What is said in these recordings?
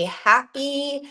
Happy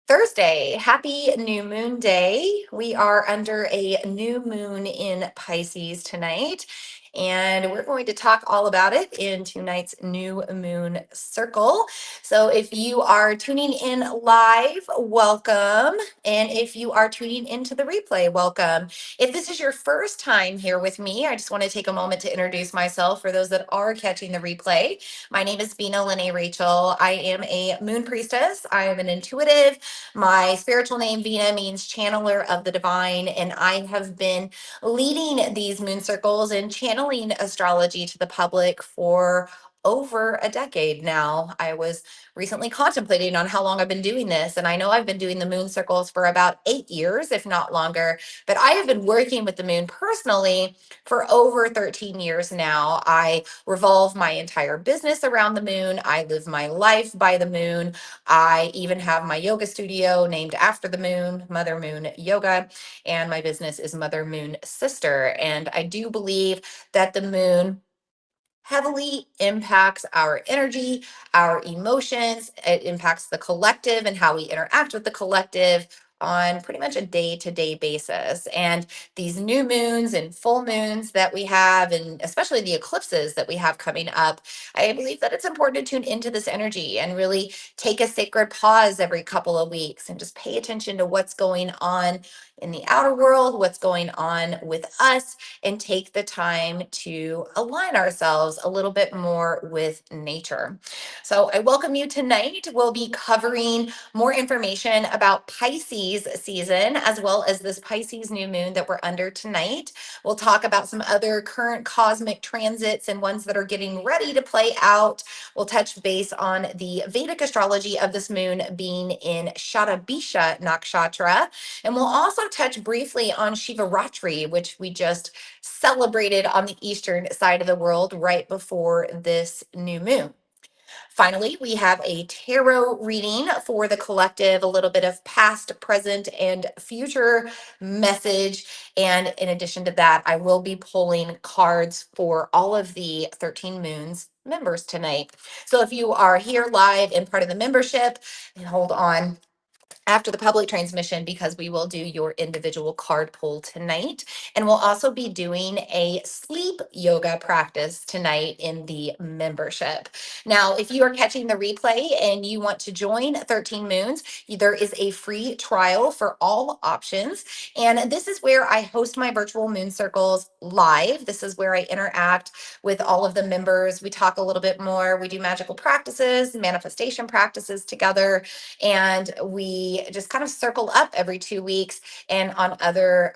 Thursday. Happy new moon day. We are under a new moon in Pisces tonight, and we're going to talk all about it in tonight's new moon circle. So if you are tuning in live, welcome. And if you are tuning into the replay, welcome. If this is your first time here with me, I just want to take a moment to introduce myself for those that are catching the replay. My name is Bina Lene Rachel. I am a moon priestess. I am an intuitive. My spiritual name, Bina, means channeler of the divine, and I have been leading these moon circles and channeling astrology to the public for over a decade now. I was recently contemplating on how long I've been doing this, and I know I've been doing the moon circles for about 8 years, if not longer, but I have been working with the moon personally for over 13 years now. I revolve my entire business around the moon. I live my life by the moon. I even have my yoga studio named after the moon, Mother Moon Yoga, and my business is Mother Moon Sister. And I do believe that the moon heavily impacts our energy, our emotions. It impacts the collective and how we interact with the collective on pretty much a day-to-day basis. And these new moons and full moons that we have, and especially the eclipses that we have coming up, I believe that it's important to tune into this energy and really take a sacred pause every couple of weeks and just pay attention to what's going on in the outer world, what's going on with us, and take the time to align ourselves a little bit more with nature. So I welcome you tonight. We'll be covering more information about Pisces season, as well as this Pisces new moon that we're under tonight. We'll talk about some other current cosmic transits and ones that are getting ready to play out. We'll touch base on the Vedic astrology of this moon being in Shatabhisha Nakshatra. And we'll also touch briefly on Shivaratri, which we just celebrated on the eastern side of the world right before this new moon. Finally, we have a tarot reading for the collective, a little bit of past, present, and future message. And in addition to that, I will be pulling cards for all of the 13 moons members tonight. So if you are here live and part of the membership, hold on after the public transmission, because we will do your individual card pull tonight. And we'll also be doing a sleep yoga practice tonight in the membership. Now, if you are catching the replay and you want to join 13 Moons, there is a free trial for all options. And this is where I host my virtual moon circles live. This is where I interact with all of the members. We talk a little bit more. We do magical practices, manifestation practices together, and we just kind of circle up every 2 weeks and on other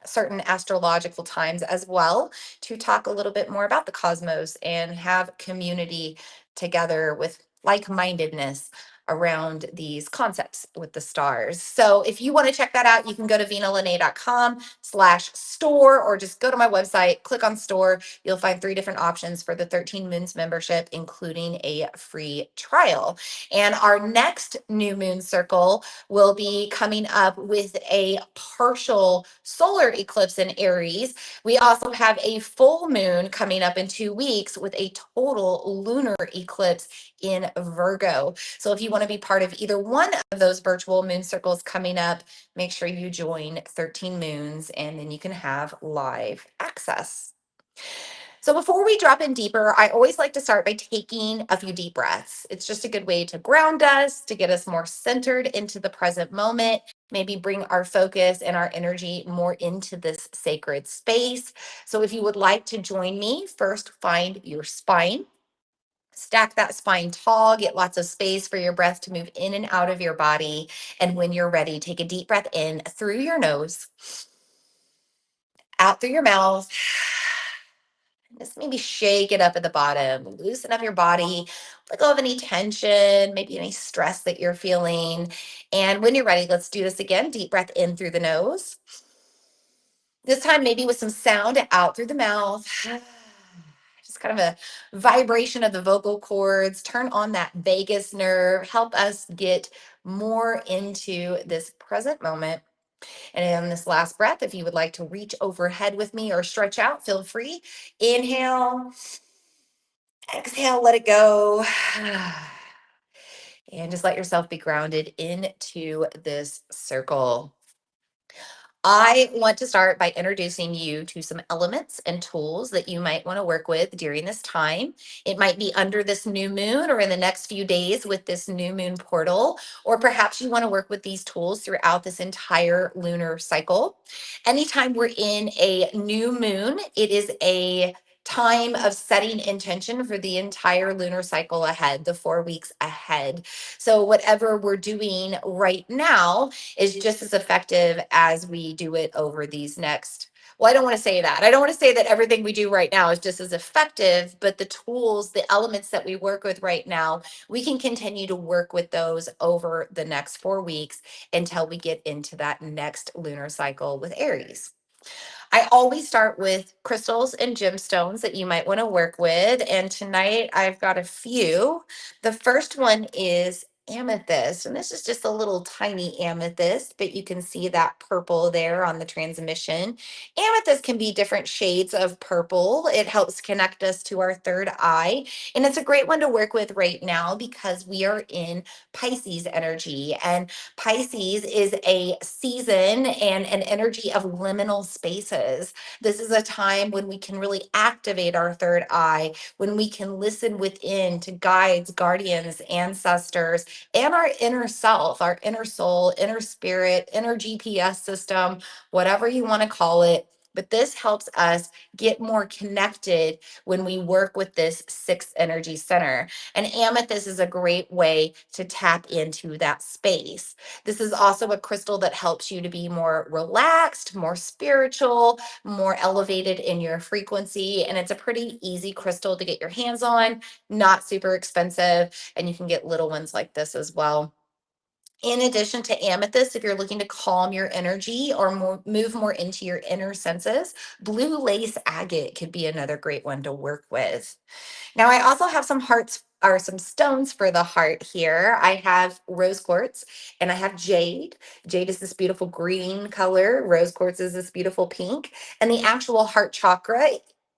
certain astrological times as well, to talk a little bit more about the cosmos and have community together with like-mindedness around these concepts with the stars. So if you want to check that out, you can go to vinalene.com/store, or just go to my website, click on store. You'll find 3 different options for the 13 Moons membership, including a free trial. And our next new moon circle will be coming up with a partial solar eclipse in Aries. We also have a full moon coming up in 2 weeks with a total lunar eclipse in Virgo. So if you want to be part of either one of those virtual moon circles coming up, make sure you join 13 Moons, and then you can have live access. So before we drop in deeper, I always like to start by taking a few deep breaths. It's just a good way to ground us, to get us more centered into the present moment, maybe bring our focus and our energy more into this sacred space. So if you would like to join me, first find your spine. Stack that spine tall, get lots of space for your breath to move in and out of your body. And when you're ready, take a deep breath in through your nose, out through your mouth. Just maybe shake it up at the bottom, loosen up your body, let go of any tension, maybe any stress that you're feeling. And when you're ready, let's do this again. Deep breath in through the nose. This time, maybe with some sound out through the mouth. Just kind of a vibration of the vocal cords. Turn on that vagus nerve. Help us get more into this present moment. And in this last breath, if you would like to reach overhead with me or stretch out, feel free. Inhale, exhale, let it go. And just let yourself be grounded into this circle. I want to start by introducing you to some elements and tools that you might want to work with during this time. It might be under this new moon or in the next few days with this new moon portal, or perhaps you want to work with these tools throughout this entire lunar cycle. Anytime we're in a new moon, it is a time of setting intention for the entire lunar cycle ahead, the 4 weeks ahead. So, whatever we're doing right now is just as effective as we do it over these next. Well, I don't want to say that. I don't want to say that everything we do right now is just as effective, but the tools, the elements that we work with right now, we can continue to work with those over the next 4 weeks until we get into that next lunar cycle with Aries. I always start with crystals and gemstones that you might want to work with. And tonight I've got a few. The first one is amethyst. And this is just a little tiny amethyst, but you can see that purple there on the transmission. Amethyst can be different shades of purple. It helps connect us to our third eye. And it's a great one to work with right now because we are in Pisces energy. And Pisces is a season and an energy of liminal spaces. This is a time when we can really activate our third eye, when we can listen within to guides, guardians, ancestors, and our inner self, our inner soul, inner spirit, inner GPS system, whatever you want to call it. But this helps us get more connected when we work with this sixth energy center. And amethyst is a great way to tap into that space. This is also a crystal that helps you to be more relaxed, more spiritual, more elevated in your frequency. And it's a pretty easy crystal to get your hands on, not super expensive. And you can get little ones like this as well. In addition to amethyst, if you're looking to calm your energy or move more into your inner senses, blue lace agate could be another great one to work with. Now, I also have some hearts or some stones for the heart here. I have rose quartz and I have jade. Jade is this beautiful green color, rose quartz is this beautiful pink, and the actual heart chakra.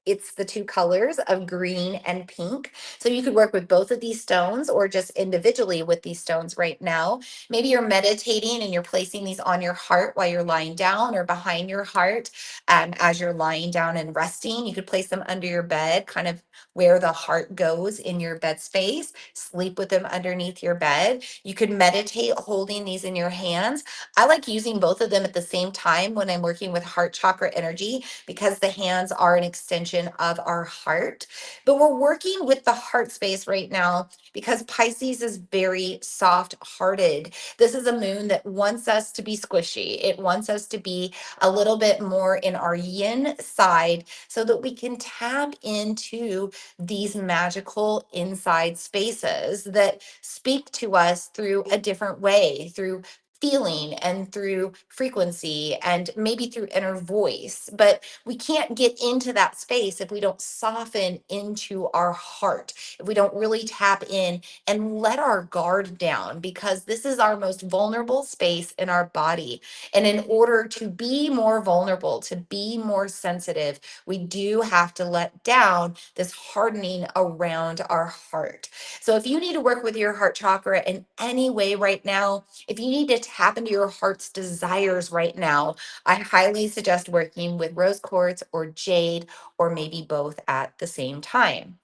It's the two colors of green and pink. So you could work with both of these stones or just individually with these stones right now. Maybe you're meditating and you're placing these on your heart while you're lying down or behind your heart as you're lying down and resting. You could place them under your bed, kind of where the heart goes in your bed space. Sleep with them underneath your bed. You could meditate holding these in your hands. I like using both of them at the same time when I'm working with heart chakra energy because the hands are an extension of our heart. But we're working with the heart space right now because Pisces is very soft hearted. This is a moon that wants us to be squishy. It wants us to be a little bit more in our yin side so that we can tap into these magical inside spaces that speak to us through a different way, through feeling and through frequency and maybe through inner voice. But we can't get into that space if we don't soften into our heart, if we don't really tap in and let our guard down, because this is our most vulnerable space in our body. And in order to be more vulnerable, to be more sensitive, we do have to let down this hardening around our heart. So if you need to work with your heart chakra in any way right now, if you need to tap into your heart's desires right now, I highly suggest working with rose quartz or jade, or maybe both at the same time.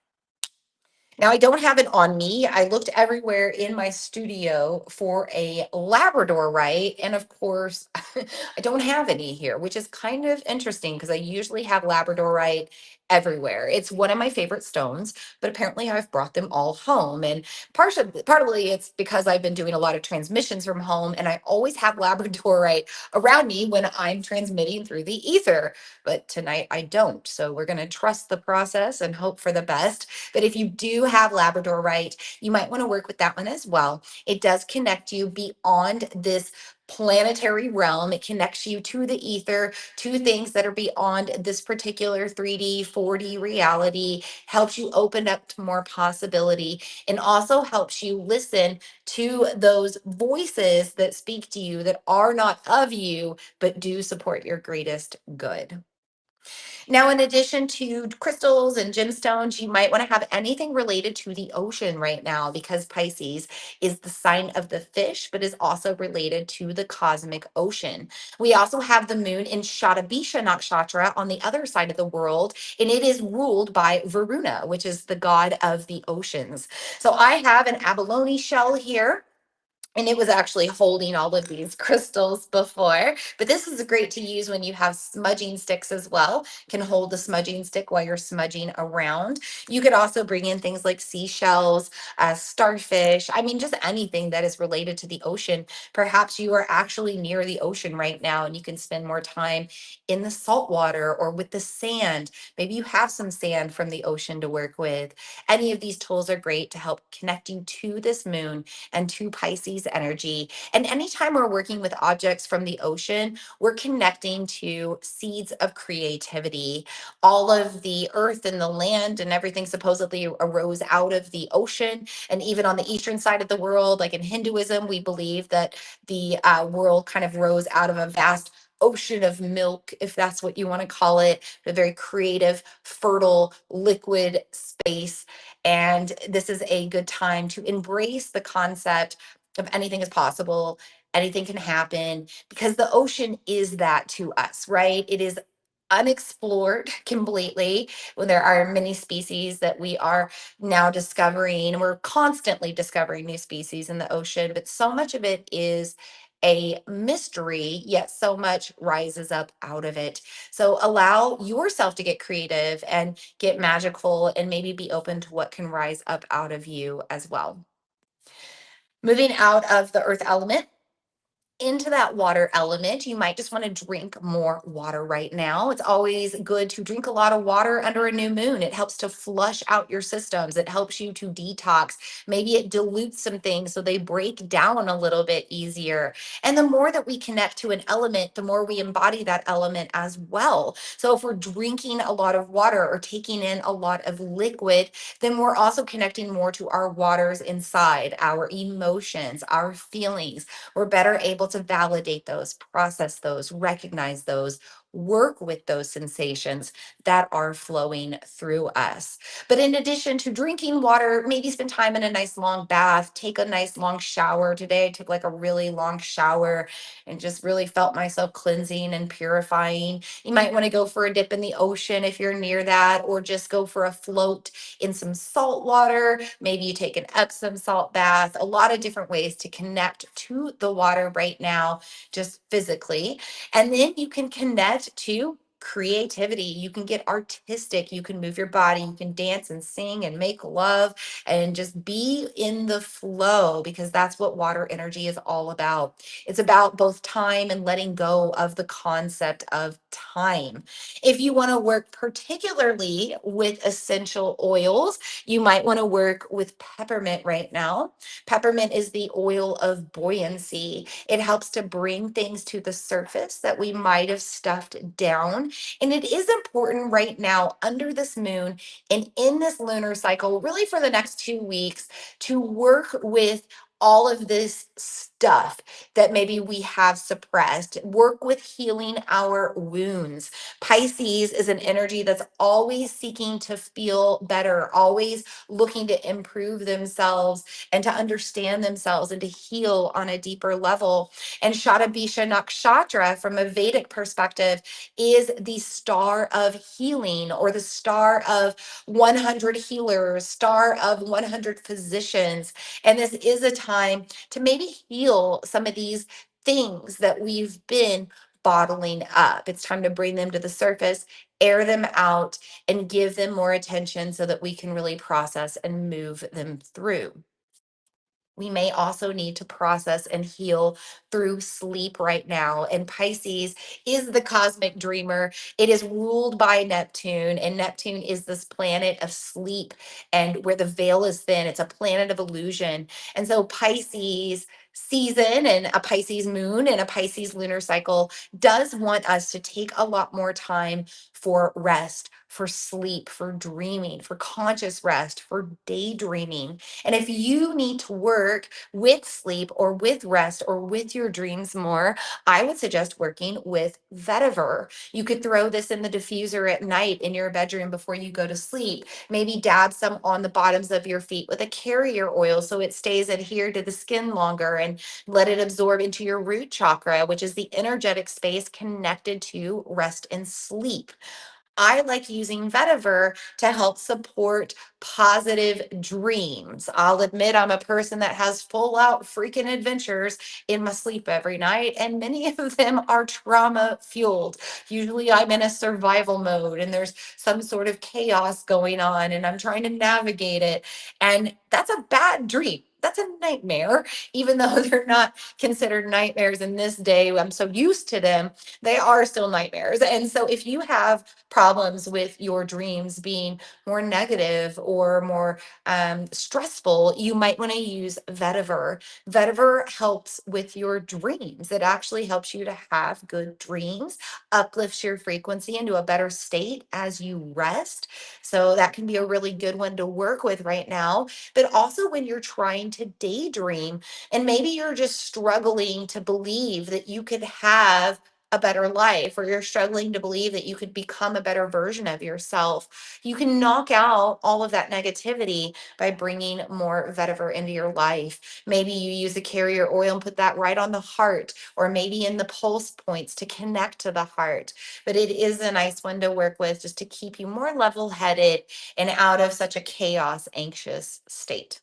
Now, I don't have it on me. I looked everywhere in my studio for a Labradorite. And of course, I don't have any here, which is kind of interesting because I usually have Labradorite everywhere. It's one of my favorite stones, but apparently I've brought them all home. And partly it's because I've been doing a lot of transmissions from home and I always have Labradorite around me when I'm transmitting through the ether. But tonight I don't. So we're going to trust the process and hope for the best. But if you do have Labradorite, you might want to work with that one as well. It does connect you beyond this planetary realm. It connects you to the ether, to things that are beyond this particular 3D, 4D reality, helps you open up to more possibility, and also helps you listen to those voices that speak to you that are not of you, but do support your greatest good. Now, in addition to crystals and gemstones, you might want to have anything related to the ocean right now because Pisces is the sign of the fish, but is also related to the cosmic ocean. We also have the moon in Shatabhisha Nakshatra on the other side of the world, and it is ruled by Varuna, which is the god of the oceans. So I have an abalone shell here, and it was actually holding all of these crystals before, but this is great to use when you have smudging sticks as well. Can hold the smudging stick while you're smudging around. You could also bring in things like seashells, starfish, I mean just anything that is related to the ocean. Perhaps you are actually near the ocean right now and you can spend more time in the salt water or with the sand. Maybe you have some sand from the ocean to work with. Any of these tools are great to help connect you to this moon and to Pisces energy. And anytime we're working with objects from the ocean, we're connecting to seeds of creativity. All of the earth and the land and everything supposedly arose out of the ocean. And even on the eastern side of the world, like in Hinduism, we believe that the world kind of rose out of a vast ocean of milk, if that's what you want to call it, a very creative, fertile, liquid space. And this is a good time to embrace the concept of anything is possible, anything can happen, because the ocean is that to us, right? It is unexplored completely. When there are many species that we are now discovering, we're constantly discovering new species in the ocean, but so much of it is a mystery, yet so much rises up out of it. So allow yourself to get creative and get magical and maybe be open to what can rise up out of you as well. Moving out of the earth element into that water element, you might just want to drink more water right now. It's always good to drink a lot of water under a new moon. It helps to flush out your systems, it helps you to detox. Maybe it dilutes some things so they break down a little bit easier. And the more that we connect to an element, the more we embody that element as well. So if we're drinking a lot of water or taking in a lot of liquid, then we're also connecting more to our waters inside, our emotions, our feelings. We're better able to validate those, process those, recognize those, work with those sensations that are flowing through us. But in addition to drinking water, maybe spend time in a nice long bath, take a nice long shower. Today, I took like a really long shower and just really felt myself cleansing and purifying. You might want to go for a dip in the ocean if you're near that, or just go for a float in some salt water. Maybe you take an Epsom salt bath, a lot of different ways to connect to the water right now, just physically. And then you can connect to creativity. You can get artistic. You can move your body. You can dance and sing and make love and just be in the flow because that's what water energy is all about. It's about both time and letting go of the concept of time. If you want to work particularly with essential oils, you might want to work with peppermint right now. Peppermint is the oil of buoyancy. It helps to bring things to the surface that we might have stuffed down. And it is important right now under this moon and in this lunar cycle, really for the next 2 weeks, to work with all of this stuff that maybe we have suppressed. Work with healing our wounds. Pisces is an energy that's always seeking to feel better, always looking to improve themselves and to understand themselves and to heal on a deeper level. And Shatabhisha Nakshatra, from a Vedic perspective, is the star of healing or the star of 100 healers, star of 100 physicians. And this is a time to maybe heal some of these things that we've been bottling up. It's time to bring them to the surface, air them out, and give them more attention so that we can really process and move them through. We may also need to process and heal through sleep right now. And Pisces is the cosmic dreamer. It is ruled by Neptune, and Neptune is this planet of sleep and where the veil is thin. It's a planet of illusion. And so Pisces season and a Pisces moon and a Pisces lunar cycle does want us to take a lot more time for rest, for sleep, for dreaming, for conscious rest, for daydreaming. And if you need to work with sleep or with rest or with your dreams more, I would suggest working with vetiver. You could throw this in the diffuser at night in your bedroom before you go to sleep. Maybe dab some on the bottoms of your feet with a carrier oil so it stays adhered to the skin longer, and let it absorb into your root chakra, which is the energetic space connected to rest and sleep. I like using vetiver to help support positive dreams. I'll admit I'm a person that has full out freaking adventures in my sleep every night, and many of them are trauma fueled. Usually I'm in a survival mode and there's some sort of chaos going on and I'm trying to navigate it. And that's a bad dream. That's a nightmare, even though they're not considered nightmares in this day. I'm so used to them, they are still nightmares. And so if you have problems with your dreams being more negative or more stressful, you might want to use vetiver. Vetiver helps with your dreams. It actually helps you to have good dreams, uplifts your frequency into a better state as you rest. So that can be a really good one to work with right now. But also when you're trying to daydream and maybe you're just struggling to believe that you could have a better life, or you're struggling to believe that you could become a better version of yourself, you can knock out all of that negativity by bringing more vetiver into your life. Maybe you use a carrier oil and put that right on the heart, or maybe in the pulse points to connect to the heart. But it is a nice one to work with just to keep you more level headed and out of such a chaos, anxious state.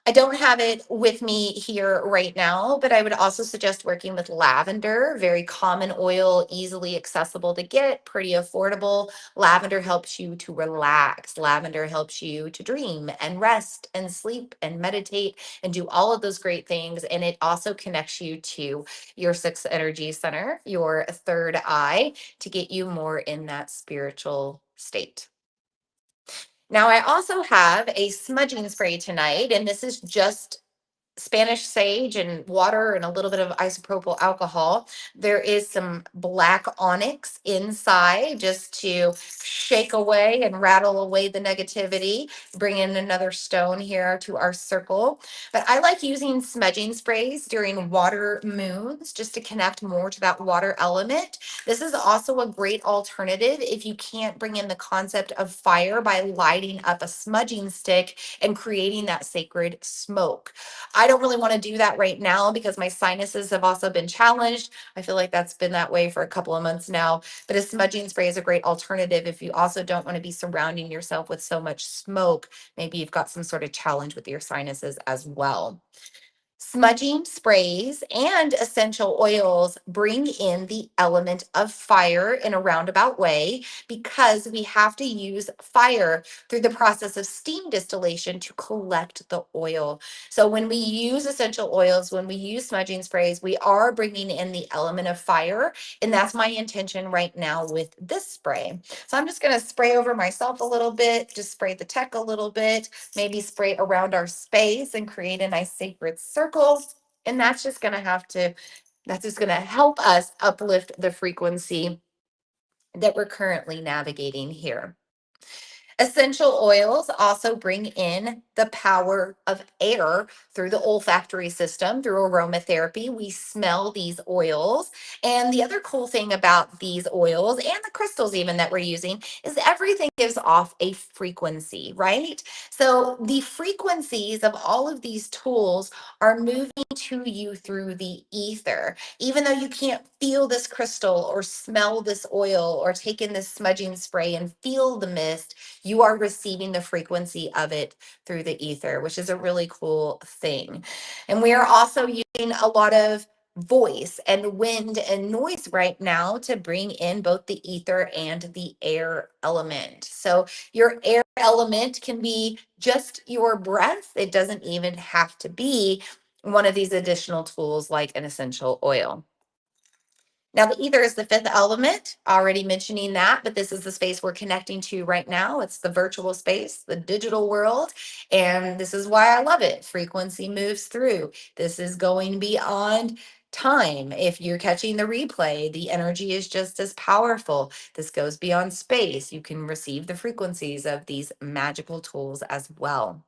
I don't have it with me here right now, but I would also suggest working with lavender, very common oil, easily accessible to get, pretty affordable. Lavender helps you to relax. Lavender helps you to dream and rest and sleep and meditate and do all of those great things. And it also connects you to your sixth energy center, your third eye, to get you more in that spiritual state. Now, I also have a smudging spray tonight, and this is just Spanish sage and water and a little bit of isopropyl alcohol. There is some black onyx inside just to shake away and rattle away the negativity. Bring in another stone here to our circle. But I like using smudging sprays during water moons just to connect more to that water element. This is also a great alternative if you can't bring in the concept of fire by lighting up a smudging stick and creating that sacred smoke. I don't really want to do that right now because my sinuses have also been challenged. I feel like that's been that way for a couple of months now. But a smudging spray is a great alternative if you also don't want to be surrounding yourself with so much smoke. Maybe you've got some sort of challenge with your sinuses as well. Smudging sprays and essential oils bring in the element of fire in a roundabout way because we have to use fire through the process of steam distillation to collect the oil. So, when we use essential oils, when we use smudging sprays, we are bringing in the element of fire. And that's my intention right now with this spray. So, I'm just going to spray over myself a little bit, just spray the tech a little bit, maybe spray around our space and create a nice sacred circle. And that's just going to help us uplift the frequency that we're currently navigating here. Essential oils also bring in the power of air through the olfactory system, through aromatherapy. We smell these oils. And the other cool thing about these oils and the crystals, even that we're using, is everything gives off a frequency, right? So the frequencies of all of these tools are moving to you through the ether. Even though you can't feel this crystal or smell this oil or take in this smudging spray and feel the mist, you are receiving the frequency of it through the ether, which is a really cool thing. And we are also using a lot of voice and wind and noise right now to bring in both the ether and the air element. So your air element can be just your breath. It doesn't even have to be one of these additional tools like an essential oil. Now, the ether is the fifth element, already mentioning that, but this is the space we're connecting to right now. It's the virtual space, the digital world. And this is why I love it. Frequency moves through. This is going beyond time. If you're catching the replay, the energy is just as powerful. This goes beyond space. You can receive the frequencies of these magical tools as well.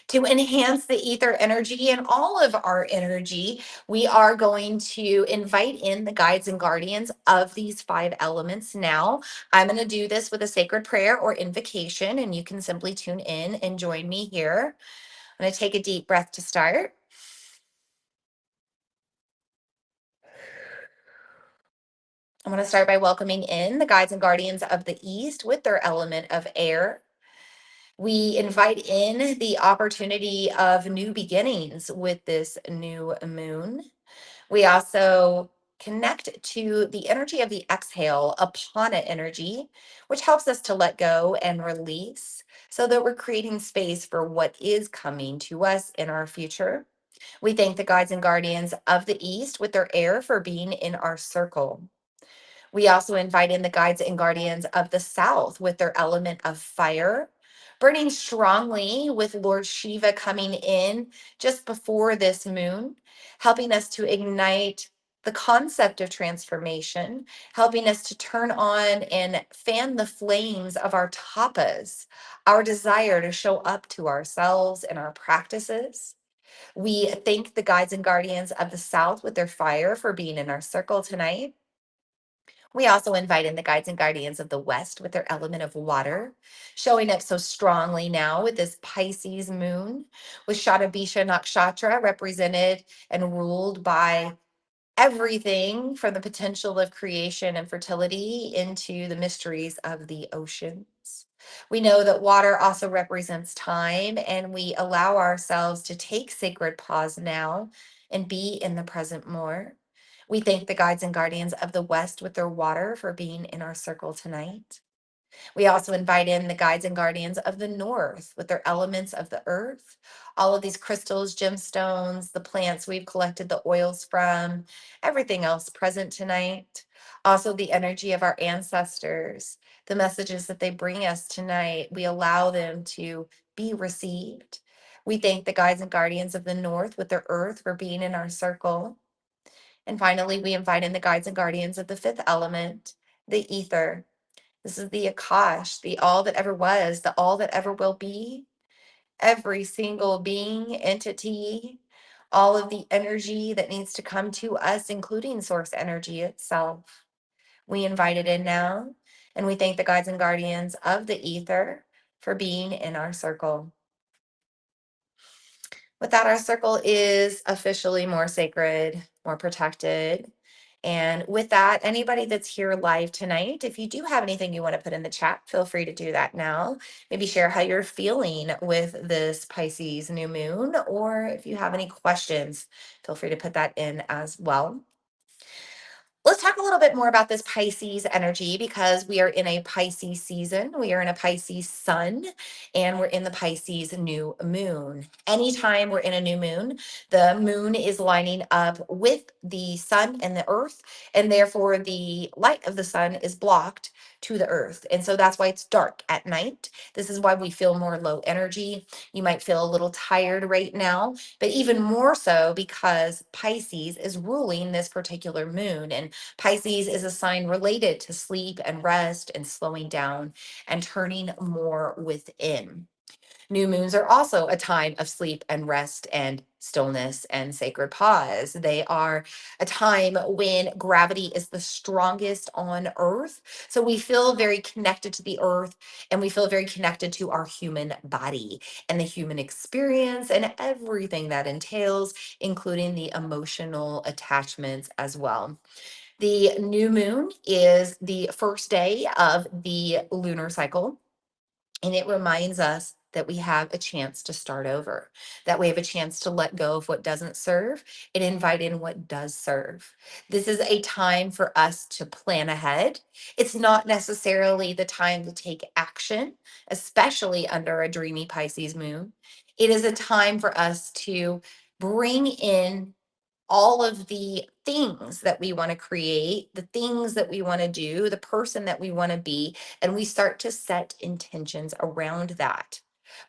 To enhance the ether energy and all of our energy, we are going to invite in the guides and guardians of these five elements now. I'm going to do this with a sacred prayer or invocation, and you can simply tune in and join me here. I'm going to take a deep breath to start. I'm going to start by welcoming in the guides and guardians of the East with their element of air. We invite in the opportunity of new beginnings with this new moon. We also connect to the energy of the exhale, upon it energy, which helps us to let go and release so that we're creating space for what is coming to us in our future. We thank the guides and guardians of the East with their air for being in our circle. We also invite in the guides and guardians of the South with their element of fire, burning strongly with Lord Shiva coming in just before this moon, helping us to ignite the concept of transformation, helping us to turn on and fan the flames of our tapas, our desire to show up to ourselves and our practices. We thank the guides and guardians of the South with their fire for being in our circle tonight. We also invite in the guides and guardians of the West with their element of water, showing up so strongly now with this Pisces moon, with Shatabhisha Nakshatra represented and ruled by everything from the potential of creation and fertility into the mysteries of the oceans. We know that water also represents time, and we allow ourselves to take sacred pause now and be in the present more. We thank the guides and guardians of the West with their water for being in our circle tonight. We also invite in the guides and guardians of the North with their elements of the earth, all of these crystals, gemstones, the plants we've collected the oils from, everything else present tonight. Also, the energy of our ancestors, the messages that they bring us tonight, we allow them to be received. We thank the guides and guardians of the North with their earth for being in our circle. And finally, we invite in the guides and guardians of the fifth element, the ether. This is the Akash, the all that ever was, the all that ever will be, every single being, entity, all of the energy that needs to come to us, including source energy itself. We invite it in now, and we thank the guides and guardians of the ether for being in our circle. With that, our circle is officially more sacred, more protected. And with that, anybody that's here live tonight, if you do have anything you want to put in the chat, feel free to do that now. Maybe share how you're feeling with this Pisces new moon, or if you have any questions, feel free to put that in as well. Let's talk a little bit more about this Pisces energy because we are in a Pisces season. We are in a Pisces sun and we're in the Pisces new moon. Anytime we're in a new moon, the moon is lining up with the sun and the earth, and therefore the light of the sun is blocked to the earth. And so that's why it's dark at night. This is why we feel more low energy. You might feel a little tired right now, but even more so because Pisces is ruling this particular moon. And Pisces is a sign related to sleep and rest and slowing down and turning more within. New moons are also a time of sleep and rest and stillness and sacred pause. They are a time when gravity is the strongest on earth. So we feel very connected to the earth and we feel very connected to our human body and the human experience and everything that entails, including the emotional attachments as well. The new moon is the first day of the lunar cycle, and it reminds us that we have a chance to start over, that we have a chance to let go of what doesn't serve and invite in what does serve. This is a time for us to plan ahead. It's not necessarily the time to take action, especially under a dreamy Pisces moon. It is a time for us to bring in all of the things that we want to create, the things that we want to do, the person that we want to be, and we start to set intentions around that.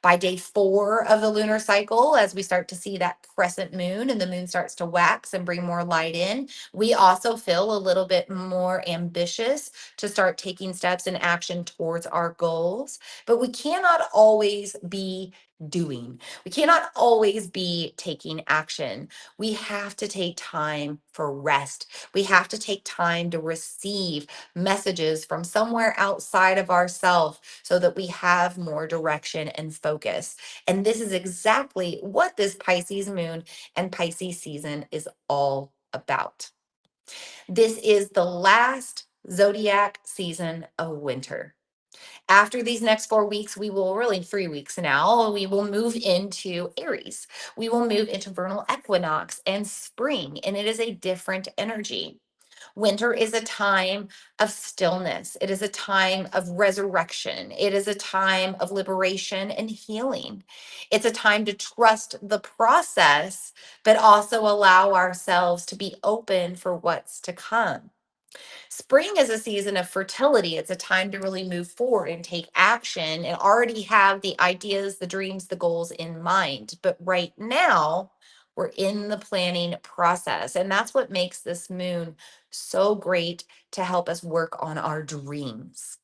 By day 4 of the lunar cycle, as we start to see that crescent moon and the moon starts to wax and bring more light in, we also feel a little bit more ambitious to start taking steps in action towards our goals. But we cannot always be doing, we cannot always be taking action. We have to take time for rest. We have to take time to receive messages from somewhere outside of ourselves so that we have more direction and focus. And this is exactly what this Pisces moon and Pisces season is all about. This is the last zodiac season of winter. After these next 4 weeks, we will really 3 weeks now, we will move into Aries. We will move into vernal equinox and spring, and it is a different energy. Winter is a time of stillness. It is a time of resurrection. It is a time of liberation and healing. It's a time to trust the process, but also allow ourselves to be open for what's to come. Spring is a season of fertility. It's a time to really move forward and take action and already have the ideas, the dreams, the goals in mind. But right now, we're in the planning process. And that's what makes this moon so great to help us work on our dreams.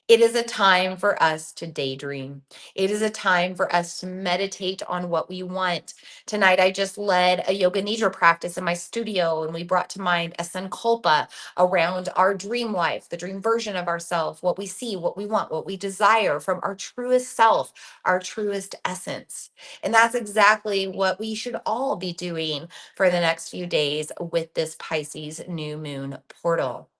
It is a time for us to daydream. It is a time for us to meditate on what we want. Tonight, I just led a yoga nidra practice in my studio, and we brought to mind a sankalpa around our dream life, the dream version of ourselves, what we see, what we want, what we desire from our truest self, our truest essence. And that's exactly what we should all be doing for the next few days with this Pisces new moon portal.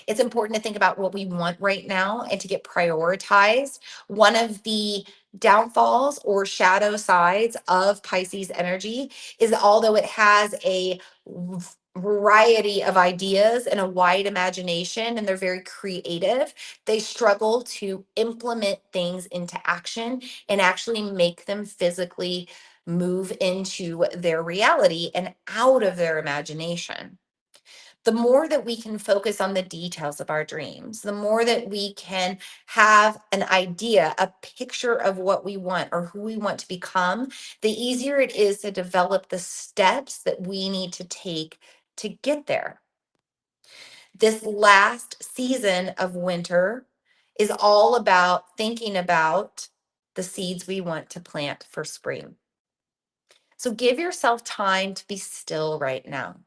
It's important to think about what we want right now and to get prioritized. One of the downfalls or shadow sides of Pisces energy is although it has a variety of ideas and a wide imagination and they're very creative, they struggle to implement things into action and actually make them physically move into their reality and out of their imagination. The more that we can focus on the details of our dreams, the more that we can have an idea, a picture of what we want or who we want to become, the easier it is to develop the steps that we need to take to get there. This last season of winter is all about thinking about the seeds we want to plant for spring. So give yourself time to be still right now.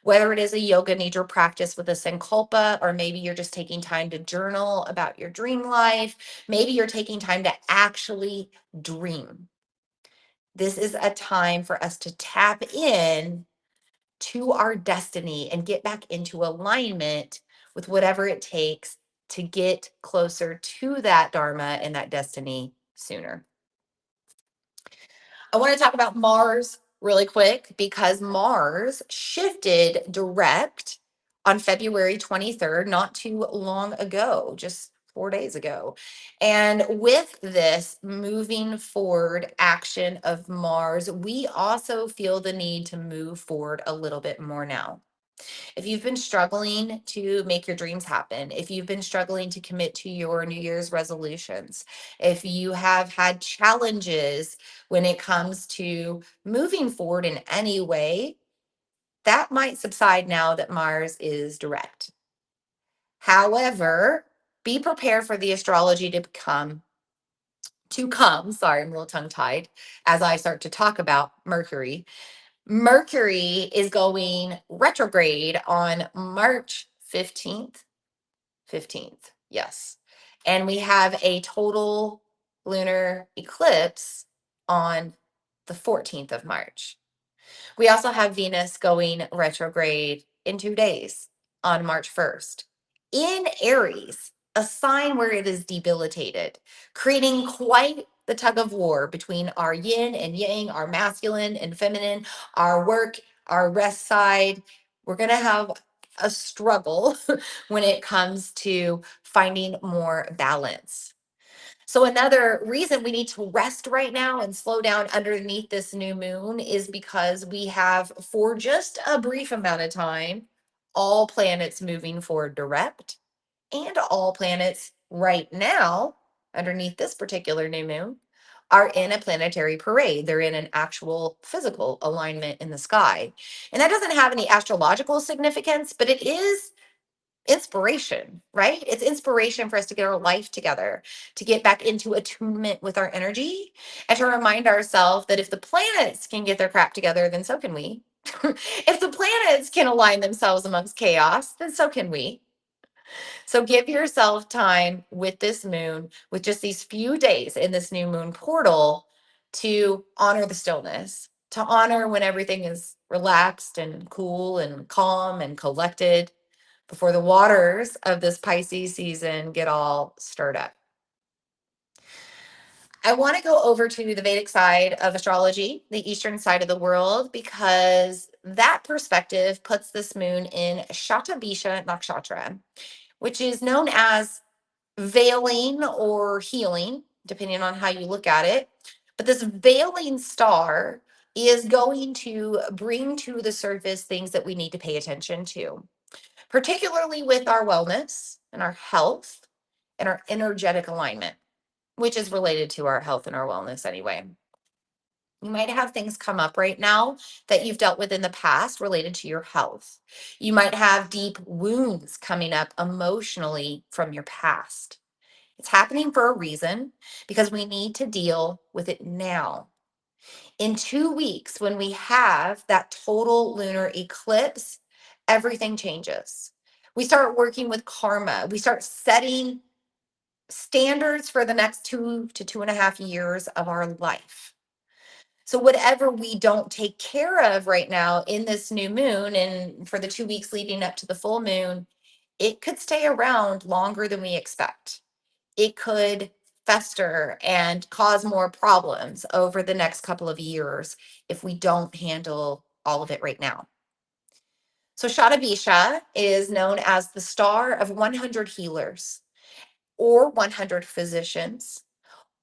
Whether it is a yoga nidra practice with a sankalpa, or maybe you're just taking time to journal about your dream life, maybe you're taking time to actually dream. This is a time for us to tap in to our destiny and get back into alignment with whatever it takes to get closer to that dharma and that destiny sooner. I want to talk about Mars really quick because Mars shifted direct on February 23rd, not too long ago, just 4 days ago. And with this moving forward action of Mars, we also feel the need to move forward a little bit more now. If you've been struggling to make your dreams happen, if you've been struggling to commit to your New Year's resolutions, if you have had challenges when it comes to moving forward in any way, that might subside now that Mars is direct. However, be prepared for the astrology to come. Sorry, I'm a little tongue tied as I start to talk about Mercury. Mercury is going retrograde on March 15th. 15th, yes. And we have a total lunar eclipse on the 14th of March. We also have Venus going retrograde in 2 days on March 1st in Aries, a sign where it is debilitated, creating quite the tug of war between our yin and yang, our masculine and feminine, our work, our rest side. We're going to have a struggle when it comes to finding more balance. So another reason we need to rest right now and slow down underneath this new moon is because we have, for just a brief amount of time, all planets moving forward direct, and all planets right now underneath this particular new moon are in a planetary parade. They're in an actual physical alignment in the sky. And that doesn't have any astrological significance, but it is inspiration, right? It's inspiration for us to get our life together, to get back into attunement with our energy, and to remind ourselves that if the planets can get their crap together, then so can we. If the planets can align themselves amongst chaos, then so can we. So give yourself time with this moon, with just these few days in this new moon portal, to honor the stillness, to honor when everything is relaxed and cool and calm and collected before the waters of this Pisces season get all stirred up. I want to go over to the Vedic side of astrology, the Eastern side of the world, because that perspective puts this moon in Shatabhisha Nakshatra, which is known as veiling or healing, depending on how you look at it. But this veiling star is going to bring to the surface things that we need to pay attention to, particularly with our wellness and our health and our energetic alignment, which is related to our health and our wellness anyway. You might have things come up right now that you've dealt with in the past related to your health. You might have deep wounds coming up emotionally from your past. It's happening for a reason, because we need to deal with it now. In 2 weeks, when we have that total lunar eclipse, everything changes. We start working with karma. We start setting standards for the next 2 to 2.5 years of our life. So, whatever we don't take care of right now in this new moon and for the 2 weeks leading up to the full moon, it could stay around longer than we expect. It could fester and cause more problems over the next couple of years if we don't handle all of it right now. So, Shatabhisha is known as the star of 100 healers, or 100 physicians,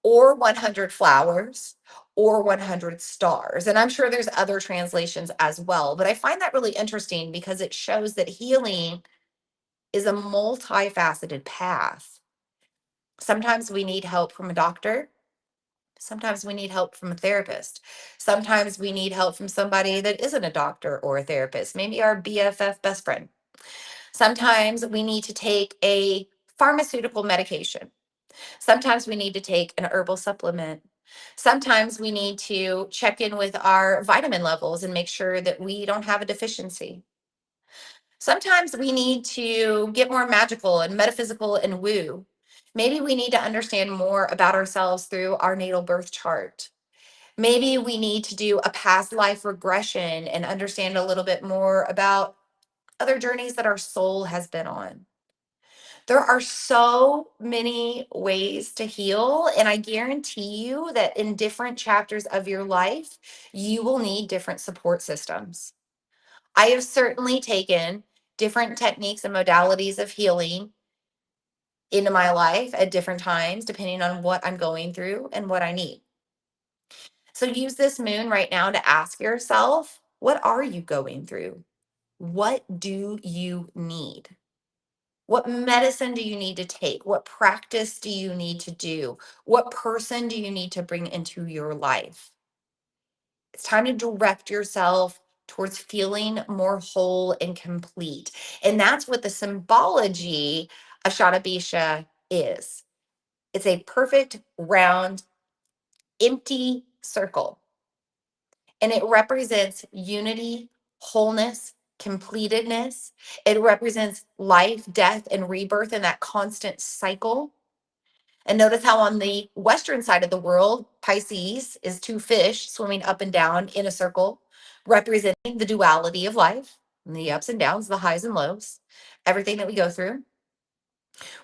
or 100 flowers, or 100 stars. And I'm sure there's other translations as well, but I find that really interesting because it shows that healing is a multifaceted path. Sometimes we need help from a doctor. Sometimes we need help from a therapist. Sometimes we need help from somebody that isn't a doctor or a therapist, maybe our BFF best friend. Sometimes we need to take a pharmaceutical medication. Sometimes we need to take an herbal supplement. Sometimes we need to check in with our vitamin levels and make sure that we don't have a deficiency. Sometimes we need to get more magical and metaphysical and woo. Maybe we need to understand more about ourselves through our natal birth chart. Maybe we need to do a past life regression and understand a little bit more about other journeys that our soul has been on. There are so many ways to heal, and I guarantee you that in different chapters of your life, you will need different support systems. I have certainly taken different techniques and modalities of healing into my life at different times, depending on what I'm going through and what I need. So use this moon right now to ask yourself, what are you going through? What do you need? What medicine do you need to take? What practice do you need to do? What person do you need to bring into your life? It's time to direct yourself towards feeling more whole and complete. And that's what the symbology of Shatabisha is. It's a perfect, round, empty circle. And it represents unity, wholeness, completedness. It represents life, death, and rebirth in that constant cycle. And notice how on the western side of the world, Pisces is two fish swimming up and down in a circle, representing the duality of life, and the ups and downs, the highs and lows, everything that we go through.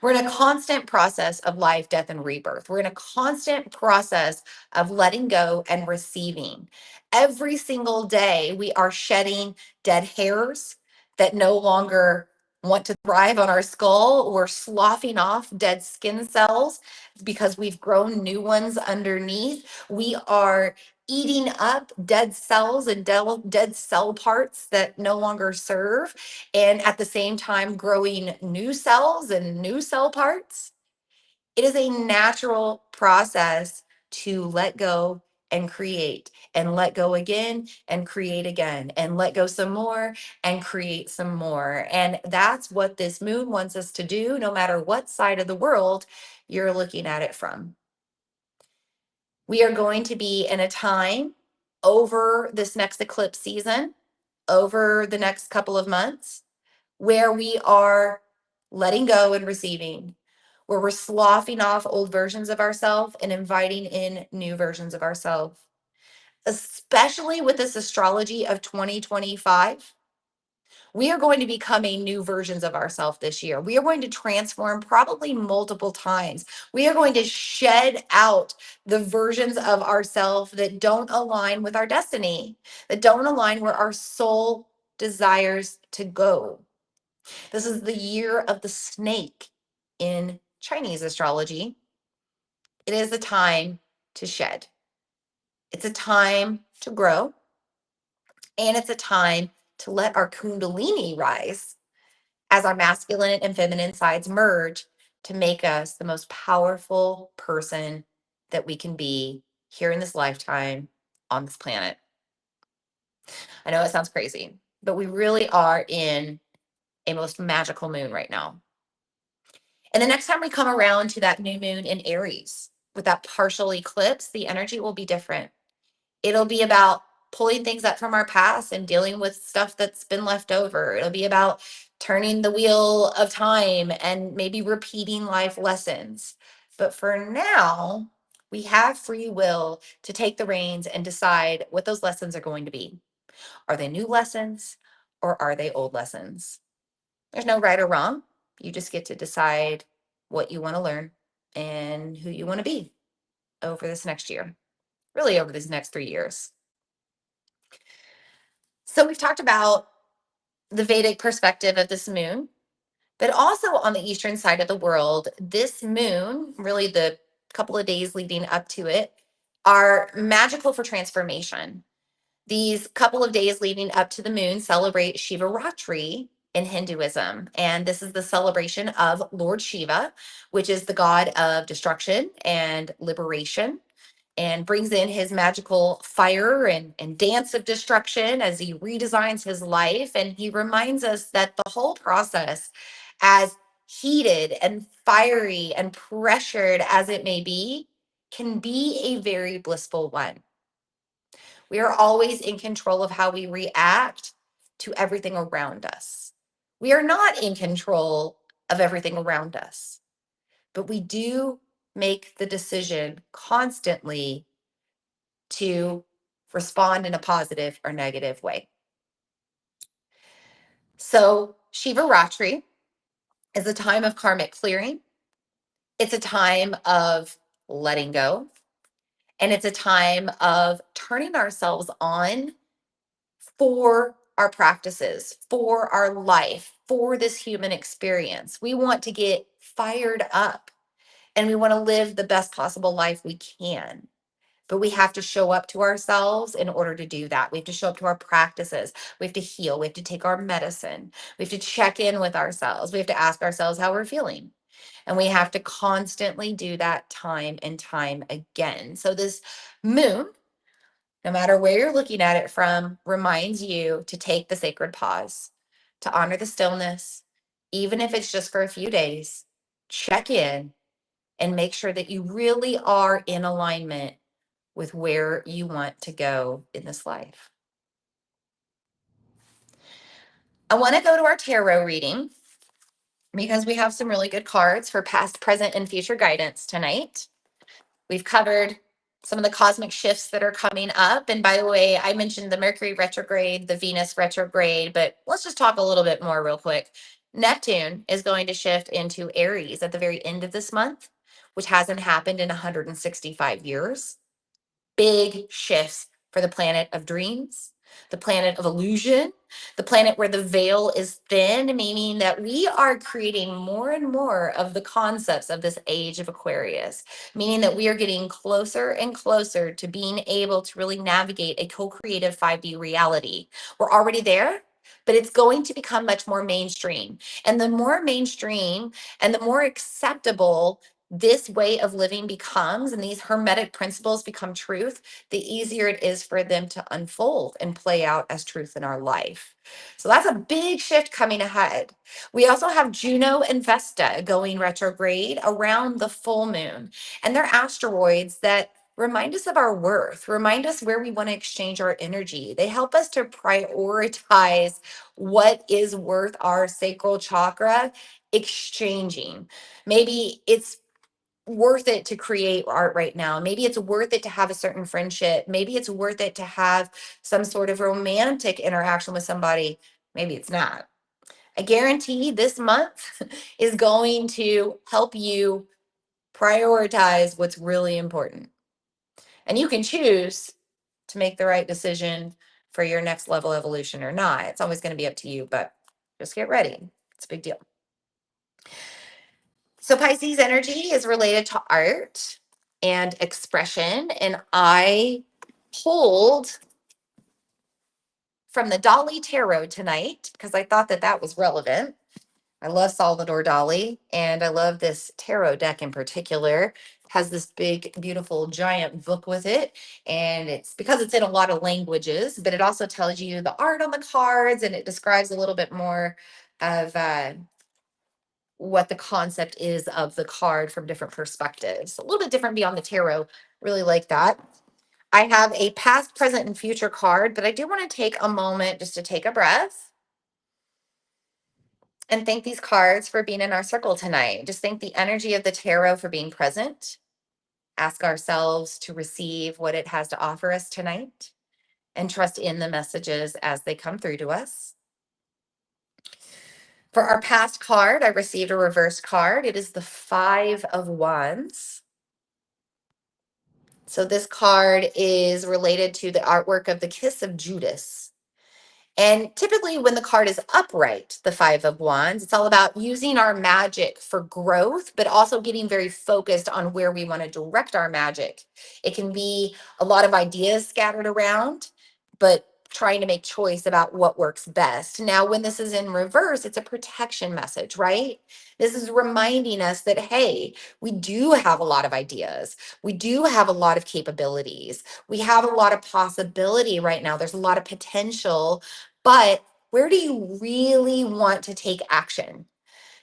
We're in a constant process of life, death, and rebirth. We're in a constant process of letting go and receiving. Every single day, we are shedding dead hairs that no longer want to thrive on our skull. We're sloughing off dead skin cells because we've grown new ones underneath. We are eating up dead cells and dead cell parts that no longer serve, and at the same time, growing new cells and new cell parts. It is a natural process to let go and create, and let go again and create again, and let go some more and create some more. And that's what this moon wants us to do, no matter what side of the world you're looking at it from. We are going to be in a time over this next eclipse season, over the next couple of months, where we are letting go and receiving, where we're sloughing off old versions of ourselves and inviting in new versions of ourselves. Especially with this astrology of 2025, we are going to be becoming new versions of ourselves this year. We are going to transform probably multiple times. We are going to shed out the versions of ourselves that don't align with our destiny, that don't align where our soul desires to go. This is the year of the snake in Chinese astrology. It is a time to shed. It's a time to grow. And it's a time to let our Kundalini rise as our masculine and feminine sides merge to make us the most powerful person that we can be here in this lifetime on this planet. I know it sounds crazy, but we really are in a most magical moon right now. And the next time we come around to that new moon in Aries with that partial eclipse, the energy will be different. It'll be about pulling things up from our past and dealing with stuff that's been left over. It'll be about turning the wheel of time and maybe repeating life lessons. But for now, we have free will to take the reins and decide what those lessons are going to be. Are they new lessons or are they old lessons? There's no right or wrong. You just get to decide what you want to learn and who you want to be over this next year, really over these next 3 years. So we've talked about the Vedic perspective of this moon, but also on the eastern side of the world, this moon, really the couple of days leading up to it, are magical for transformation. These couple of days leading up to the moon celebrate Shivaratri in Hinduism. And this is the celebration of Lord Shiva, which is the god of destruction and liberation, and brings in his magical fire and dance of destruction as he redesigns his life. And he reminds us that the whole process, as heated and fiery and pressured as it may be, can be a very blissful one. We are always in control of how we react to everything around us. We are not in control of everything around us, but we do make the decision constantly to respond in a positive or negative way. So, Shivaratri is a time of karmic clearing. It's a time of letting go. And it's a time of turning ourselves on for our practices, for our life, for this human experience. We want to get fired up and we want to live the best possible life we can. But we have to show up to ourselves in order to do that. We have to show up to our practices. We have to heal. We have to take our medicine. We have to check in with ourselves. We have to ask ourselves how we're feeling. And we have to constantly do that time and time again. So, this moon, no matter where you're looking at it from, reminds you to take the sacred pause, to honor the stillness, even if it's just for a few days. Check in and make sure that you really are in alignment with where you want to go in this life. I want to go to our tarot reading because we have some really good cards for past, present, and future guidance tonight. We've covered some of the cosmic shifts that are coming up. And by the way, I mentioned the Mercury retrograde, the Venus retrograde, but let's just talk a little bit more real quick. Neptune is going to shift into Aries at the very end of this month, which hasn't happened in 165 years. Big shifts for the planet of dreams, the planet of illusion, the planet where the veil is thin, meaning that we are creating more and more of the concepts of this age of Aquarius, meaning that we are getting closer and closer to being able to really navigate a co-creative 5D reality. We're already there, but it's going to become much more mainstream. And the more mainstream and the more acceptable this way of living becomes, and these hermetic principles become truth, the easier it is for them to unfold and play out as truth in our life. So that's a big shift coming ahead. We also have Juno and Vesta going retrograde around the full moon, and they're asteroids that remind us of our worth, remind us where we want to exchange our energy. They help us to prioritize what is worth our sacral chakra exchanging. Maybe it's worth it to create art right now. Maybe it's worth it to have a certain friendship. Maybe it's worth it to have some sort of romantic interaction with somebody. Maybe it's not. I guarantee this month is going to help you prioritize what's really important. And you can choose to make the right decision for your next level evolution or not. It's always going to be up to you, but just get ready. It's a big deal. So Pisces energy is related to art and expression. And I pulled from the Dali Tarot tonight because I thought that that was relevant. I love Salvador Dali, and I love this tarot deck in particular. It has this big, beautiful, giant book with it, and it's because it's in a lot of languages, but it also tells you the art on the cards, and it describes a little bit more of what the concept is of the card from different perspectives. A little bit different beyond the tarot. Really like that. I have a past, present, and future card, but I do want to take a moment just to take a breath and thank these cards for being in our circle tonight. Just thank the energy of the tarot for being present. Ask ourselves to receive what it has to offer us tonight and trust in the messages as they come through to us. For our past card, I received a reverse card. It is the Five of Wands. So this card is related to the artwork of the Kiss of Judas. And typically, when the card is upright, the Five of Wands, it's all about using our magic for growth, but also getting very focused on where we want to direct our magic. It can be a lot of ideas scattered around, but trying to make choice about what works best. Now, when this is in reverse, it's a protection message, right? This is reminding us that, hey, we do have a lot of ideas. We do have a lot of capabilities. We have a lot of possibility right now. There's a lot of potential, but where do you really want to take action?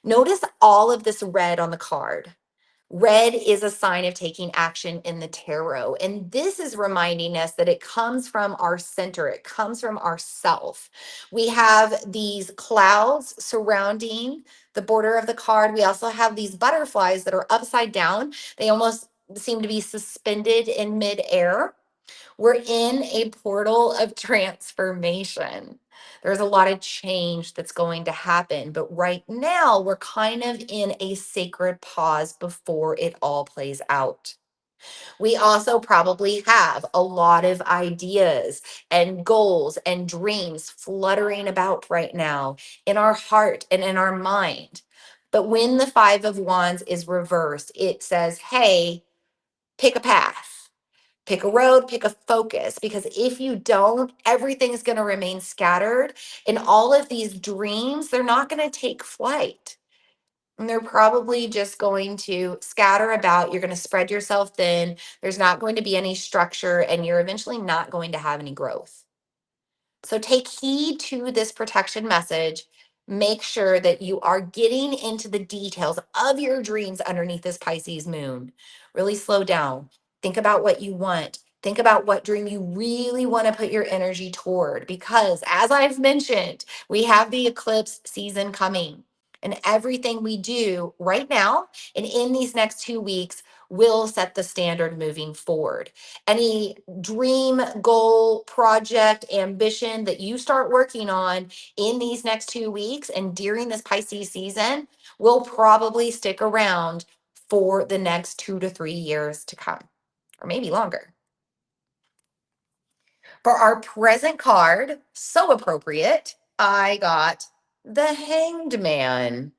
Notice all of this red on the card. Red is a sign of taking action in the tarot. And this is reminding us that it comes from our center, it comes from ourself. We have these clouds surrounding the border of the card. We also have these butterflies that are upside down. They almost seem to be suspended in midair. We're in a portal of transformation. There's a lot of change that's going to happen, but right now we're kind of in a sacred pause before it all plays out. We also probably have a lot of ideas and goals and dreams fluttering about right now in our heart and in our mind. But when the Five of Wands is reversed, it says, hey, pick a path. Pick a road, pick a focus, because if you don't, everything's going to remain scattered. And all of these dreams, they're not going to take flight. And they're probably just going to scatter about. You're going to spread yourself thin. There's not going to be any structure, and you're eventually not going to have any growth. So take heed to this protection message. Make sure that you are getting into the details of your dreams underneath this Pisces moon. Really slow down. Think about what you want. Think about what dream you really want to put your energy toward. Because as I've mentioned, we have the eclipse season coming. And everything we do right now and in these next 2 weeks will set the standard moving forward. Any dream, goal, project, ambition that you start working on in these next 2 weeks and during this Pisces season will probably stick around for the next 2 to 3 years to come, or maybe longer. For our present card, so appropriate, I got the Hanged Man.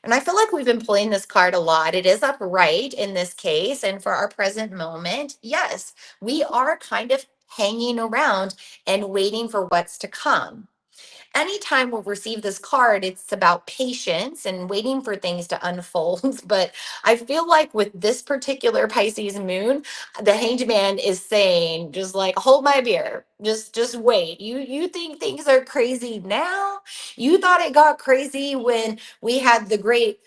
And I feel like we've been playing this card a lot. It is upright in this case. And for our present moment, yes, we are kind of hanging around and waiting for what's to come. Anytime we'll receive this card, it's about patience and waiting for things to unfold. But I feel like with this particular Pisces moon, the Hanged Man is saying, just like, hold my beer. Just wait. You think things are crazy now? You thought it got crazy when we had the great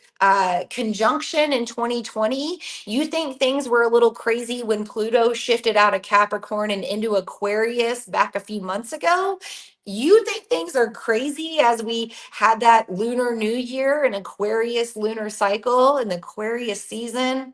conjunction in 2020. You think things were a little crazy when Pluto shifted out of Capricorn and into Aquarius back a few months ago? You think things are crazy as we had that lunar new year and Aquarius lunar cycle and the Aquarius season?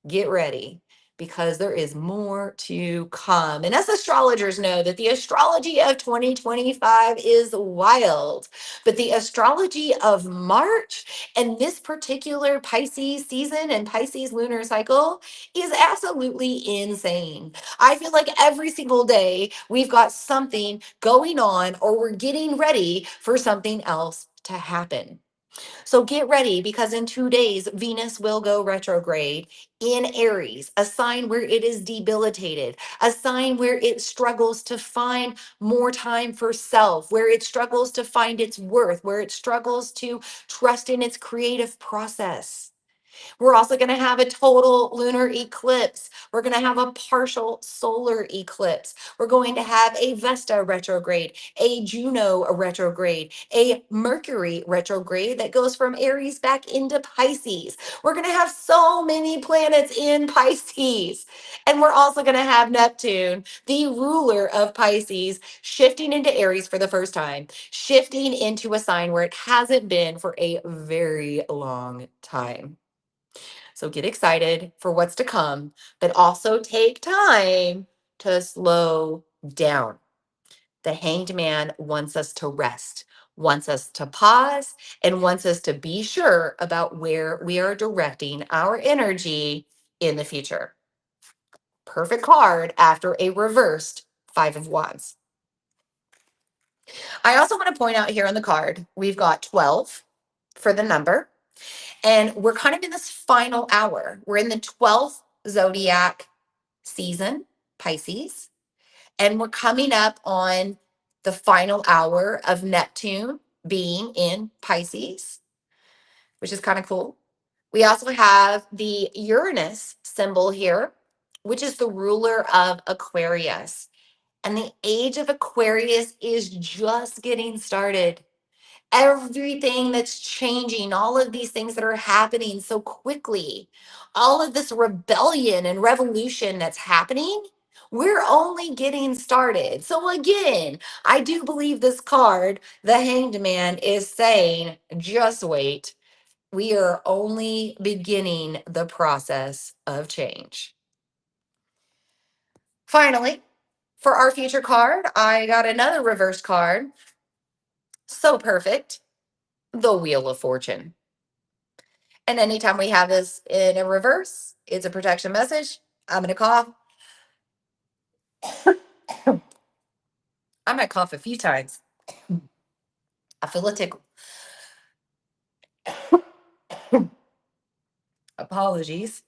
Get ready because there is more to come. And us astrologers know that the astrology of 2025 is wild, but the astrology of March and this particular Pisces season and Pisces lunar cycle is absolutely insane. I feel like every single day we've got something going on or we're getting ready for something else to happen. So get ready because in 2 days, Venus will go retrograde in Aries, a sign where it is debilitated, a sign where it struggles to find more time for self, where it struggles to find its worth, where it struggles to trust in its creative process. We're also going to have a total lunar eclipse. We're going to have a partial solar eclipse. We're going to have a Vesta retrograde, a Juno retrograde, a Mercury retrograde that goes from Aries back into Pisces. We're going to have so many planets in Pisces. And we're also going to have Neptune, the ruler of Pisces, shifting into Aries for the first time, shifting into a sign where it hasn't been for a very long time. So get excited for what's to come, but also take time to slow down. The Hanged Man wants us to rest, wants us to pause, and wants us to be sure about where we are directing our energy in the future. Perfect card after a reversed Five of Wands. I also want to point out here on the card, we've got 12 for the number. And we're kind of in this final hour. We're in the 12th zodiac season, Pisces, and we're coming up on the final hour of Neptune being in Pisces, which is kind of cool. We also have the Uranus symbol here, which is the ruler of Aquarius. And the age of Aquarius is just getting started. Everything that's changing, all of these things that are happening so quickly, all of this rebellion and revolution that's happening, we're only getting started. So, again, I do believe this card, the Hanged Man, is saying, just wait. We are only beginning the process of change. Finally, for our future card, I got another reverse card. So perfect. The Wheel of Fortune. And anytime we have this in a reverse, it's a protection message. I'm going to cough. I might cough a few times. I feel a tickle. Apologies.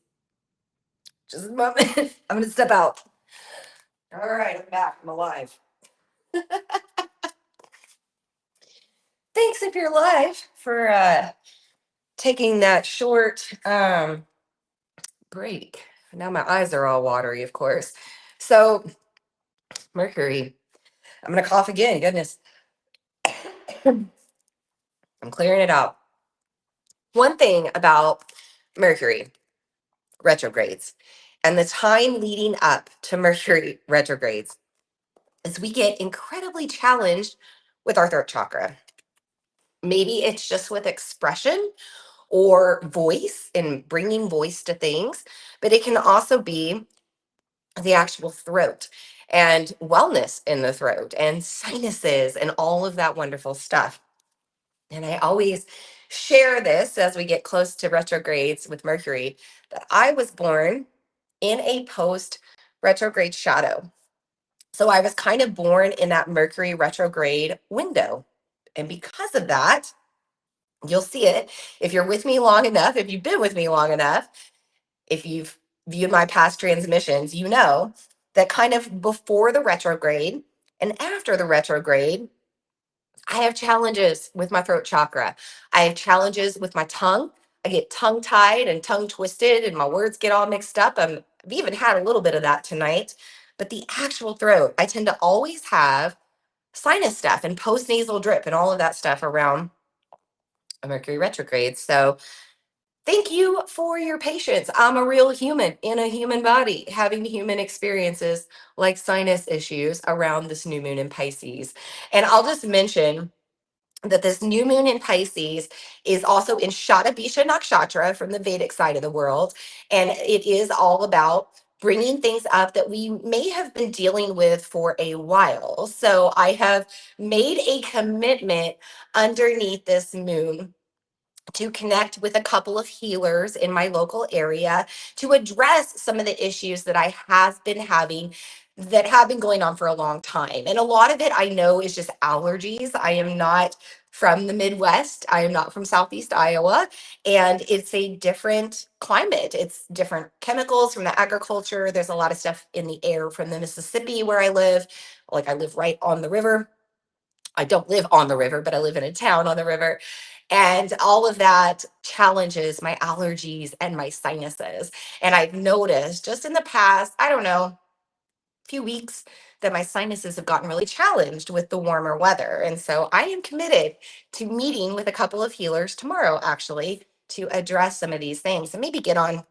Just a moment. I'm going to step out. All right, I'm back. I'm alive. Thanks if you're alive for taking that short break. Now my eyes are all watery, of course. So, Mercury. I'm going to cough again. Goodness. I'm clearing it out. One thing about Mercury retrogrades and the time leading up to Mercury retrogrades is we get incredibly challenged with our throat chakra. Maybe it's just with expression or voice and bringing voice to things, but it can also be the actual throat and wellness in the throat and sinuses and all of that wonderful stuff. And I always share this as we get close to retrogrades with Mercury that I was born in a post retrograde shadow. So I was kind of born in that Mercury retrograde window. And because of that, you'll see it if you're with me long enough, if you've been with me long enough, if you've viewed my past transmissions, you know that kind of before the retrograde and after the retrograde, I have challenges with my throat chakra. I have challenges with my tongue. I get tongue tied and tongue twisted, and my words get all mixed up. I've even had a little bit of that tonight. But the actual throat, I tend to always have sinus stuff and postnasal drip and all of that stuff around a Mercury retrograde. So thank you for your patience. I'm a real human in a human body having human experiences like sinus issues around this new moon in Pisces. And I'll just mention that this new moon in Pisces is also in Shatabhisha Nakshatra from the Vedic side of the world. And it is all about bringing things up that we may have been dealing with for a while. So I have made a commitment underneath this moon to connect with a couple of healers in my local area to address some of the issues that I have been having that have been going on for a long time. And a lot of it I know is just allergies. I am not from the Midwest. I am not from Southeast Iowa. And it's a different climate. It's different chemicals from the agriculture. There's a lot of stuff in the air from the Mississippi where I live. Like I live right on the river. I don't live on the river, but I live in a town on the river. And all of that challenges my allergies and my sinuses. And I've noticed just in the past, I don't know, few weeks that my sinuses have gotten really challenged with the warmer weather. And so I am committed to meeting with a couple of healers tomorrow, actually, to address some of these things and maybe get on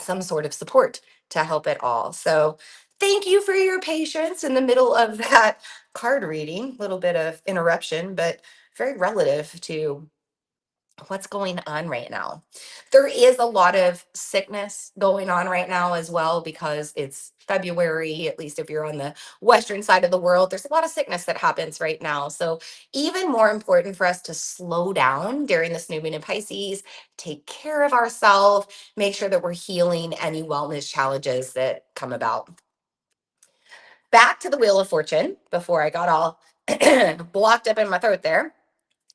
some sort of support to help it all. So thank you for your patience in the middle of that card reading. A little bit of interruption, but very relative to what's going on right now. There is a lot of sickness going on right now as well because it's February, at least if you're on the western side of the world, there's a lot of sickness that happens right now. So even more important for us to slow down during this new moon in Pisces, take care of ourselves, make sure that we're healing any wellness challenges that come about. Back to the Wheel of Fortune before I got all blocked up in my throat there.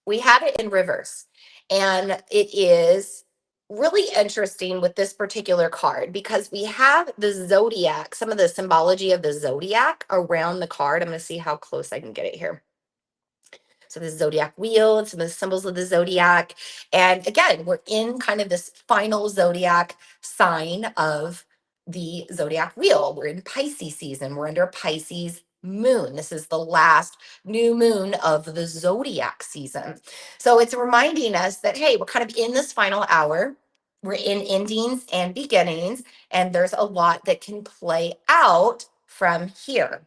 We have it in reverse. And it is really interesting with this particular card because we have the zodiac, some of the symbology of the zodiac around the card. I'm going to see how close I can get it here. So the zodiac wheel and some of the symbols of the zodiac. And again, we're in kind of this final zodiac sign of the zodiac wheel. We're in Pisces season. We're under Pisces moon. This is the last new moon of the zodiac season. So it's reminding us that, hey, we're kind of in this final hour. We're in endings and beginnings, and there's a lot that can play out from here.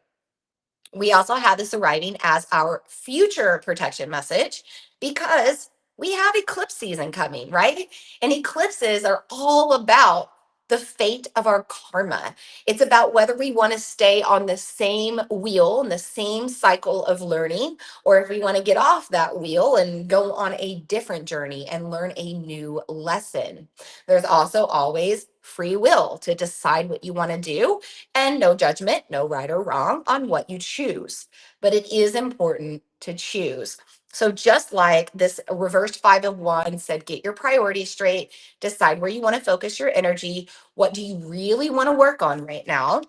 We also have this arriving as our future protection message because we have eclipse season coming, right? And eclipses are all about the fate of our karma. It's about whether we want to stay on the same wheel and the same cycle of learning, or if we want to get off that wheel and go on a different journey and learn a new lesson. There's also always free will to decide what you want to do and no judgment, no right or wrong on what you choose. But it is important to choose. So just like this reversed 5 of Wands said, get your priorities straight, decide where you want to focus your energy. What do you really want to work on right now?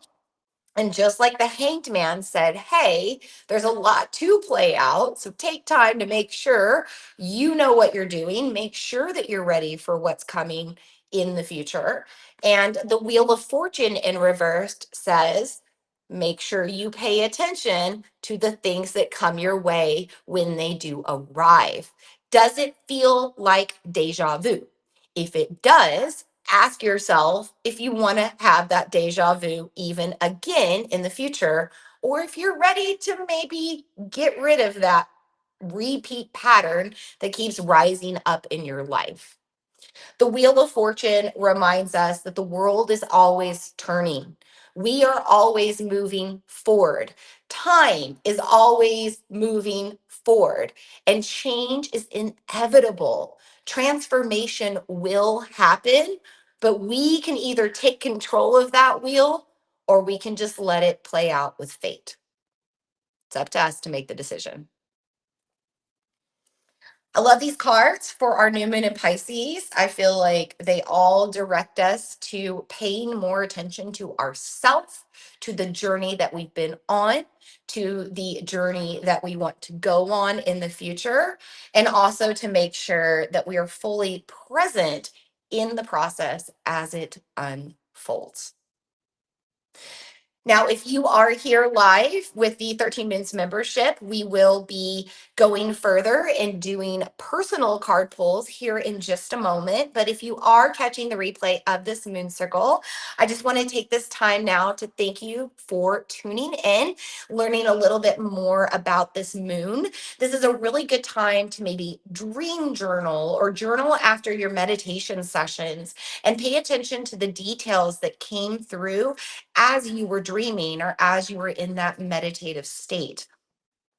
And just like the Hanged Man said, hey, there's a lot to play out. So take time to make sure you know what you're doing. Make sure that you're ready for what's coming in the future. And the Wheel of Fortune in reversed says, make sure you pay attention to the things that come your way when they do arrive. Does it feel like deja vu? If it does, ask yourself if you want to have that deja vu even again in the future, or if you're ready to maybe get rid of that repeat pattern that keeps rising up in your life. The Wheel of Fortune reminds us that the world is always turning. We are always moving forward. Time is always moving forward, and change is inevitable. Transformation will happen, but we can either take control of that wheel or we can just let it play out with fate. It's up to us to make the decision. I love these cards for our new moon in Pisces. I feel like they all direct us to paying more attention to ourself, to the journey that we've been on, to the journey that we want to go on in the future, and also to make sure that we are fully present in the process as it unfolds. Now, if you are here live with the 13 Minutes membership, we will be going further and doing personal card pulls here in just a moment. But if you are catching the replay of this moon circle, I just want to take this time now to thank you for tuning in, learning a little bit more about this moon. This is a really good time to maybe dream journal or journal after your meditation sessions and pay attention to the details that came through as you were dreaming or as you were in that meditative state.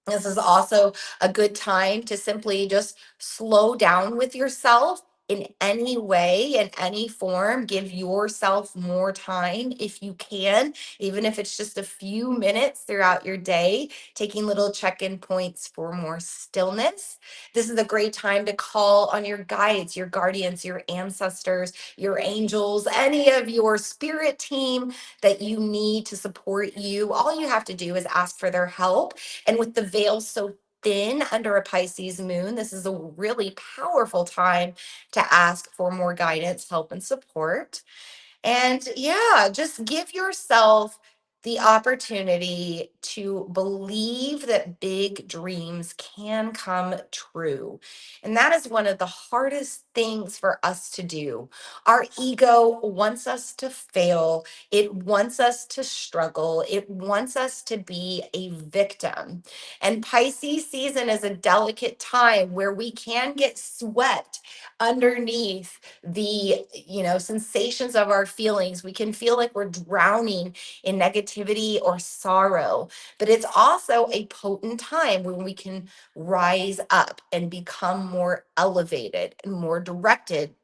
This is also a good time to simply just slow down with yourself in any way, in any form. Give yourself more time if you can, even if it's just a few minutes throughout your day, taking little check in points for more stillness. This is a great time to call on your guides, your guardians, your ancestors, your angels, any of your spirit team that you need to support you. All you have to do is ask for their help. And with the veil so thin under a Pisces moon, this is a really powerful time to ask for more guidance, help, and support. And yeah, just give yourself the opportunity to believe that big dreams can come true. And that is one of the hardest things for us to do. Our ego wants us to fail, it wants us to struggle, it wants us to be a victim. And Pisces season is a delicate time where we can get swept underneath the sensations of our feelings. We can feel like we're drowning in negativity or sorrow, but it's also a potent time when we can rise up and become more elevated and more directed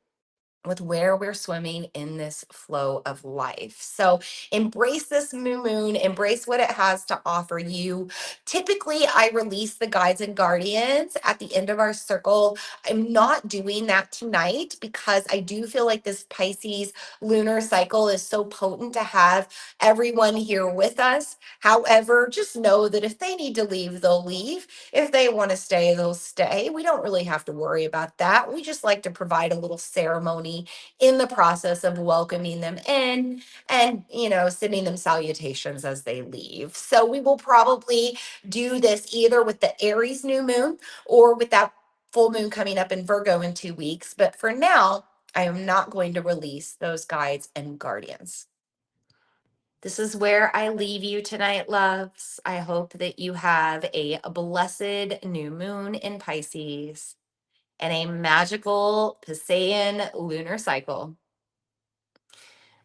with where we're swimming in this flow of life. So embrace this new moon, embrace what it has to offer you. Typically, I release the guides and guardians at the end of our circle. I'm not doing that tonight because I do feel like this Pisces lunar cycle is so potent to have everyone here with us. However, just know that if they need to leave, they'll leave. If they want to stay, they'll stay. We don't really have to worry about that. We just like to provide a little ceremony in the process of welcoming them in and, sending them salutations as they leave. So we will probably do this either with the Aries new moon or with that full moon coming up in Virgo in 2 weeks. But for now, I am not going to release those guides and guardians. This is where I leave you tonight, loves. I hope that you have a blessed new moon in Pisces and a magical Piscean lunar cycle.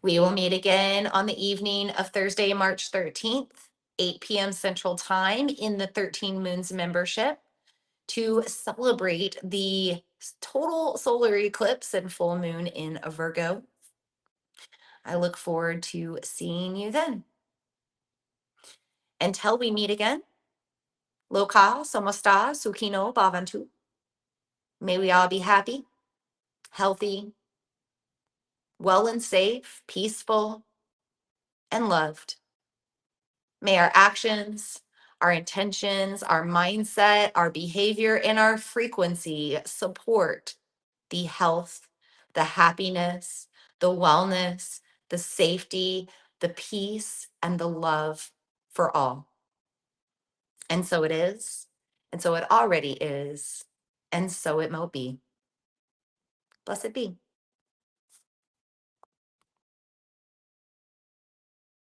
We will meet again on the evening of Thursday, March 13th, 8 p.m. Central Time in the 13 Moons membership to celebrate the total solar eclipse and full moon in Virgo. I look forward to seeing you then. Until we meet again, Loka Samasta Sukino Bhavantu. May we all be happy, healthy, well and safe, peaceful, and loved. May our actions, our intentions, our mindset, our behavior, and our frequency support the health, the happiness, the wellness, the safety, the peace, and the love for all. And so it is, and so it already is, and so it will be. Blessed be.